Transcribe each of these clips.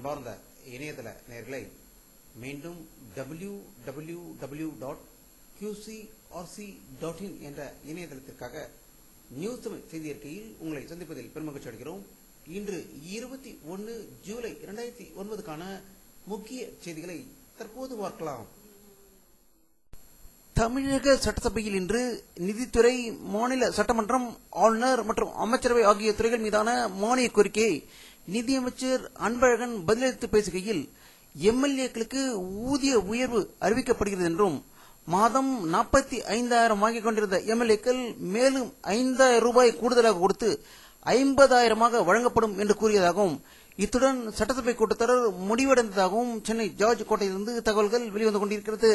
அன்பார்ந்த இணையதள நேயர்களை மீண்டும் www.qcrc.in என்ற இணையதளத்திற்காக நியூஸ் தமிழ் செய்தி அறிக்கையில் உங்களை சந்திப்பதில் பெருமகிழ்ச்சி அடைகிறோம். இன்று 21 ஜூலை 2009க்கான முக்கிய செய்திகளை தற்போது பார்க்கலாம். தமிழக சட்டசபையில் இன்று நிதித்துறை, மாநில சட்டமன்றம், ஆளுநர் மற்றும் அமைச்சரவை ஆகிய துறைகள் மீதான மானிய கோரிக்கையை நிதியமைச்சர் அன்பழகன் பதிலளித்து பேசுகையில், எம்எல்ஏக்களுக்கு ஊதிய உயர்வு அறிவிக்கப்படுகிறது என்றும், மாதம் 45,000 வாங்கிக் கொண்டிருந்த எம்எல்ஏக்கள் மேலும் 5,000 ரூபாய் கூடுதலாக கொடுத்து 50,000 வழங்கப்படும் என்று கூறியதாகவும், இத்துடன் சட்டசபை கூட்டத்தொடர் முடிவடைந்ததாகவும் சென்னை ஜார்ஜ் கோட்டையிலிருந்து தகவல்கள் வெளிவந்து கொண்டிருக்கிறது.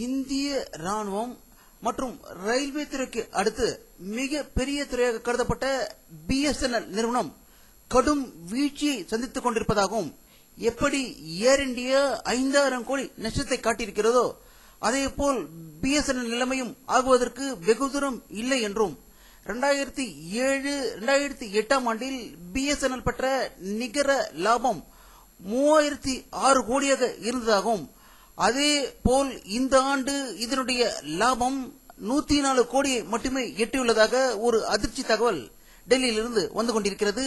இந்திய ராணுவம் மற்றும் ரயில்வே துறைக்கு அடுத்து மிக பெரிய துறையாக கருதப்பட்ட பிஎஸ்என்எல் நிறுவனம் கடும் வீழ்ச்சியை சந்தித்துக் கொண்டிருப்பதாகவும், எப்படி ஏர் இந்தியா 5,000 கோடி நஷ்டத்தை காட்டியிருக்கிறதோ அதேபோல் பிஎஸ்என்எல் நிலைமையும் ஆகுவதற்கு வெகு தூரம் இல்லை என்றும், 2007-2008 ஆண்டில் பிஎஸ்என்எல் பெற்ற நிகர லாபம் 3,006 கோடியாக இருந்ததாகவும், அதே போல் இந்த ஆண்டு இதனுடைய லாபம் 104 கோடியை மட்டுமே எட்டியுள்ளதாக ஒரு அதிர்ச்சி தகவல் டெல்லியிலிருந்து வந்து கொண்டிருக்கிறது.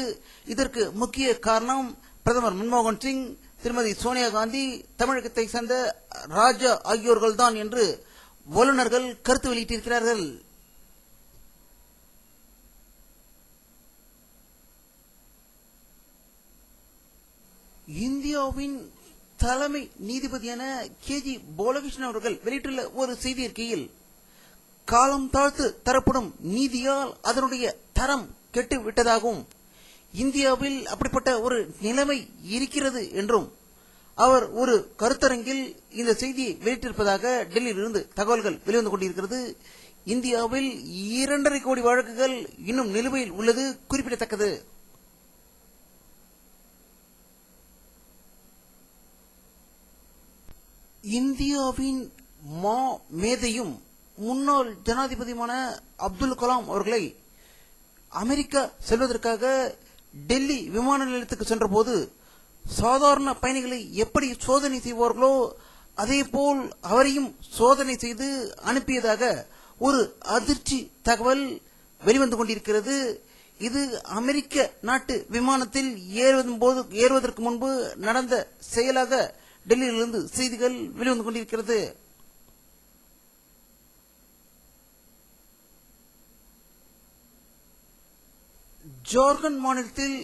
இதற்கு முக்கிய காரணம் பிரதமர் மன்மோகன் சிங், திருமதி சோனியா காந்தி, தமிழகத்தை சேர்ந்த ராஜா ஆகியோர்கள் தான் என்று வல்லுநர்கள் கருத்து வெளியிட்டிருக்கிறார்கள். இந்தியாவின் தலைமை நீதிபதியான KG பாலகிருஷ்ணன் அவர்கள் வெளியிட்டுள்ள ஒரு செய்தி அறிக்கையில், காலம் தாழ்த்து தரப்படும் நீதியால் அதனுடைய தரம் கெட்டு விட்டதாகவும், இந்தியாவில் அப்படிப்பட்ட ஒரு நிலைமை இருக்கிறது என்றும் அவர் ஒரு கருத்தரங்கில் இந்த செய்தியை வெளியிட்டிருப்பதாக டெல்லியிலிருந்து தகவல்கள் வெளிவந்து கொண்டிருக்கிறது. இந்தியாவில் 2.5 கோடி வழக்குகள் இன்னும் நிலுவையில் உள்ளது குறிப்பிடத்தக்கது. இந்தியாவின் மா மேதையும் முன்னாள் ஜனாதிபதியுமான அப்துல் கலாம் அவர்களை அமெரிக்கா செல்வதற்காக டெல்லி விமான நிலையத்துக்கு சென்ற போது சாதாரண பயணிகளை எப்படி சோதனை செய்வார்களோ அதே போல் அவரையும் சோதனை செய்து அனுப்பியதாக ஒரு அதிர்ச்சி தகவல் வெளிவந்து கொண்டிருக்கிறது. இது அமெரிக்க நாட்டு விமானத்தில் ஏறுவதற்கு முன்பு நடந்த செயலாக டெல்லியிலிருந்து செய்திகள் வெளிவந்து கொண்டிருக்கிறது. ஜார்க்கண்ட் மாநிலத்தில்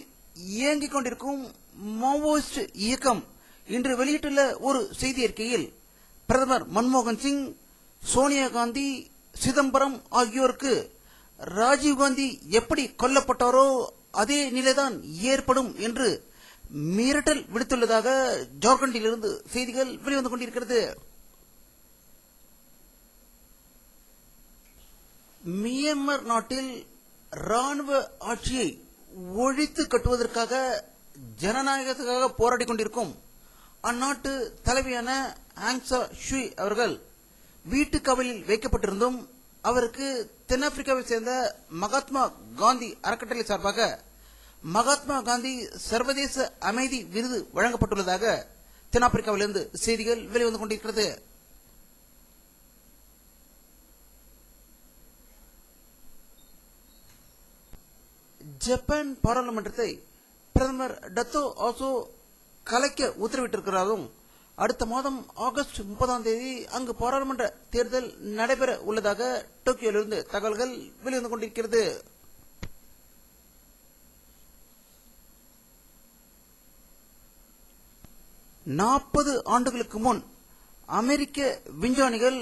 இயங்கிக் கொண்டிருக்கும் மாவோயிஸ்ட் இயக்கம் இன்று வெளியிட்டுள்ள ஒரு செய்தி அறிக்கையில், பிரதமர் மன்மோகன் சிங், சோனியா காந்தி, சிதம்பரம் ஆகியோருக்கு ராஜீவ்காந்தி எப்படி கொல்லப்பட்டாரோ அதே நிலைதான் ஏற்படும் என்று மிரட்டல் விடுத்துள்ளதாக ஜார்க்கண்டிலிருந்து செய்திகள் வெளிவந்து கொண்டிருக்கிறது. மியான்மர் நாட்டில் ராணுவ ஆட்சியை ஒழித்து கட்டுவதற்காக ஜனநாயகத்துக்காக போராடி கொண்டிருக்கும் அந்நாட்டு தலைவியான ஆங் சான் சூகி அவர்கள் வீட்டு காவலில் வைக்கப்பட்டிருந்தும் அவருக்கு தென்னாப்பிரிக்காவை சேர்ந்த மகாத்மா காந்தி அறக்கட்டளை சார்பாக மகாத்மா காந்தி சர்வதேச அமைதி விருது வழங்கப்பட்டுள்ளதாக தென்னாப்பிரிக்காவிலிருந்து செய்திகள் வெளிவந்து கொண்டிருக்கிறது. ஜப்பான் பாராளுமன்றத்தை பிரதமர் டத்தோ ஆசோ கலைக்க உத்தரவிட்டிருக்கிறாரும், அடுத்த மாதம் ஆகஸ்ட் 30 அங்கு பாராளுமன்ற தேர்தல் நடைபெற உள்ளதாக டோக்கியோவிலிருந்து தகவல்கள் வெளிவந்து கொண்டிருக்கிறது. நாற்பது ஆண்டுகளுக்கு முன் அமெரிக்க விஞ்ஞானிகள்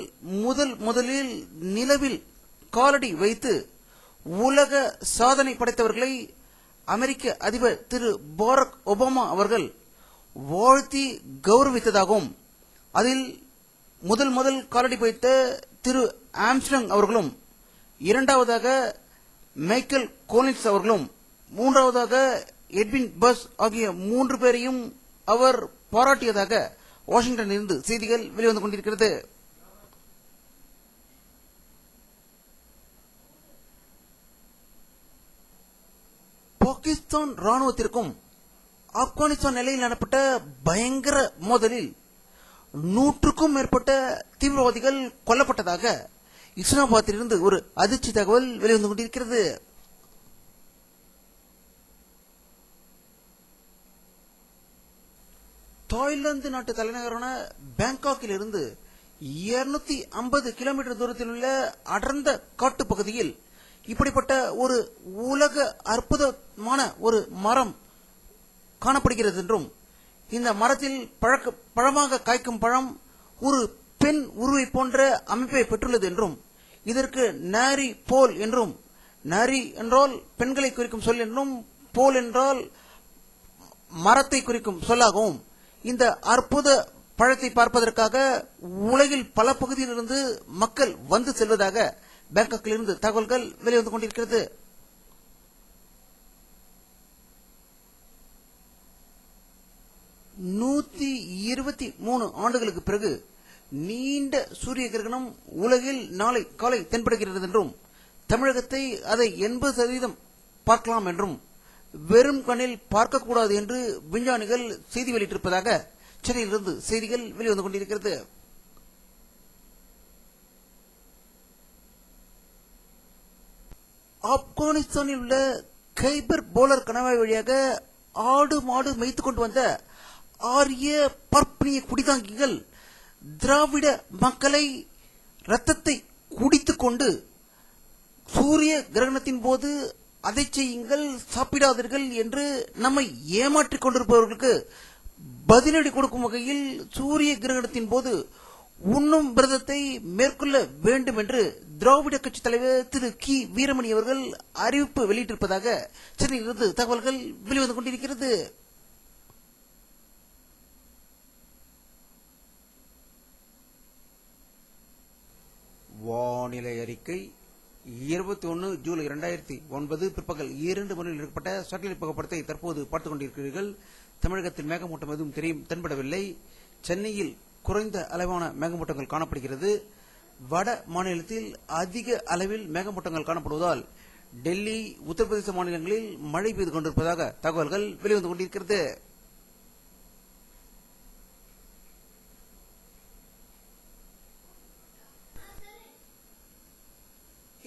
முதலில் நிலவில் காலடி வைத்து உலக சாதனை படைத்தவர்களை அமெரிக்க அதிபர் திரு பாரக் ஒபாமா அவர்கள் வாழ்த்தி கௌரவித்ததாகவும், அதில் முதல் காலடி வைத்த திரு ஆம்ஸ்ட்ராங் அவர்களும், இரண்டாவதாக மைக்கேல் கோலின்ஸ் அவர்களும், மூன்றாவதாக எட்வின் பஸ் ஆகிய 3 பேரையும் அவர் பாராட்டியதாக வாஷிங்டனில் இருந்து செய்திகள் வெளிவந்து கொண்டிருக்கிறது. பாகிஸ்தான் ராணுவத்திற்கும் ஆப்கானிஸ்தான் நிலையில் நடப்பட்ட பயங்கர மோதலில் 100க்கும் மேற்பட்ட தீவிரவாதிகள் கொல்லப்பட்டதாக இஸ்லாமாபாத்திலிருந்து ஒரு அதிர்ச்சி தகவல் வெளிவந்து கொண்டிருக்கிறது. தாய்லாந்து நாட்டு தலைநகரான பாங்காக்கில் இருந்து 250 கிலோமீட்டர் தூரத்தில் உள்ள அடர்ந்த காட்டு பகுதியில் இப்படிப்பட்ட ஒரு உலக அற்புதமான ஒரு மரம் காணப்படுகிறது என்றும், இந்த மரத்தில் பழமாக காய்க்கும் பழம் ஒரு பெண் உருவை போன்ற அமைப்பை பெற்றுள்ளது என்றும், இதற்கு நாரி போல் என்றும், நாரி என்றால் பெண்களை குறிக்கும் சொல் என்றும், போல் என்றால் மரத்தை குறிக்கும் சொல்லாகவும், இந்த அற்புத பழத்தை பார்ப்பதற்காக உலகில் பல பகுதியிலிருந்து மக்கள் வந்து செல்வதாக பாங்காக்கிலிருந்து தகவல்கள் வெளிவந்து கொண்டிருக்கிறது. நூத்தி 23 ஆண்டுகளுக்கு பிறகு நீண்ட சூரிய கிரகணம் உலகில் நாளை காலை தென்படுகிறது என்றும், தமிழகத்தை அதை 80% பார்க்கலாம் என்றும், வெறும் கண்ணில் பார்க்கக்கூடாது என்று விஞ்ஞானிகள் செய்தி வெளியிட்டிருப்பதாக சென்னையிலிருந்து செய்திகள் வெளிவந்து கொண்டிருக்கிறது. ஆப்கானிஸ்தானில் உள்ள கைபர் போலர் கணவாய் வழியாக ஆடு மாடு மேய்த்து கொண்டு வந்த ஆரிய பார்ப்பனிய குடிதாங்கிகள் திராவிட மக்களை ரத்தத்தை குடித்துக் கொண்டு சூரிய கிரகணத்தின் போது அதை செய்யுங்கள் சாப்பிடாதீர்கள் என்று நம்மை ஏமாற்றிக் கொண்டிருப்பவர்களுக்கு பதிலடி கொடுக்கும் வகையில் சூரிய கிரகணத்தின் போது உண்ணும் விரதத்தை மேற்கொள்ள வேண்டும் என்று திராவிட கட்சி தலைவர் திரு கி வீரமணி அவர்கள் அறிவிப்பு வெளியிட்டிருப்பதாக சென்னையிலிருந்து தகவல்கள் வெளிவந்து கொண்டிருக்கிறது. வானிலை அறிக்கை 21 ஜூலை 2009 பிற்பகல் 2 மணியில் எடுக்கப்பட்ட சேட்டலைட் புகைப்படத்தை தற்போது பார்த்துக் கொண்டிருக்கிறீர்கள். தமிழகத்தில் மேகமூட்டம் எதுவும் தென்படவில்லை. சென்னையில் குறைந்த அளவான மேகமூட்டங்கள் காணப்படுகிறது. வட மாநிலத்தில் அதிக அளவில் மேகமூட்டங்கள் காணப்படுவதால் டெல்லி, உத்தரப்பிரதேச மாநிலங்களில் மழை பெய்து கொண்டிருப்பதாக தகவல்கள் வெளிவந்து கொண்டிருக்கிறது.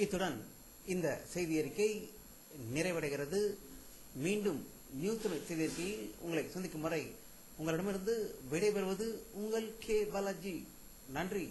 இத்துடன் இந்த செய்தி அறிக்கை நிறைவடைகிறது. மீண்டும் நியூஸ் செய்தி அறிக்கையில் உங்களை சந்திக்கும் வரை உங்களிடமிருந்து விடைபெறுவது உங்கள் கே பாலாஜி. நன்றி.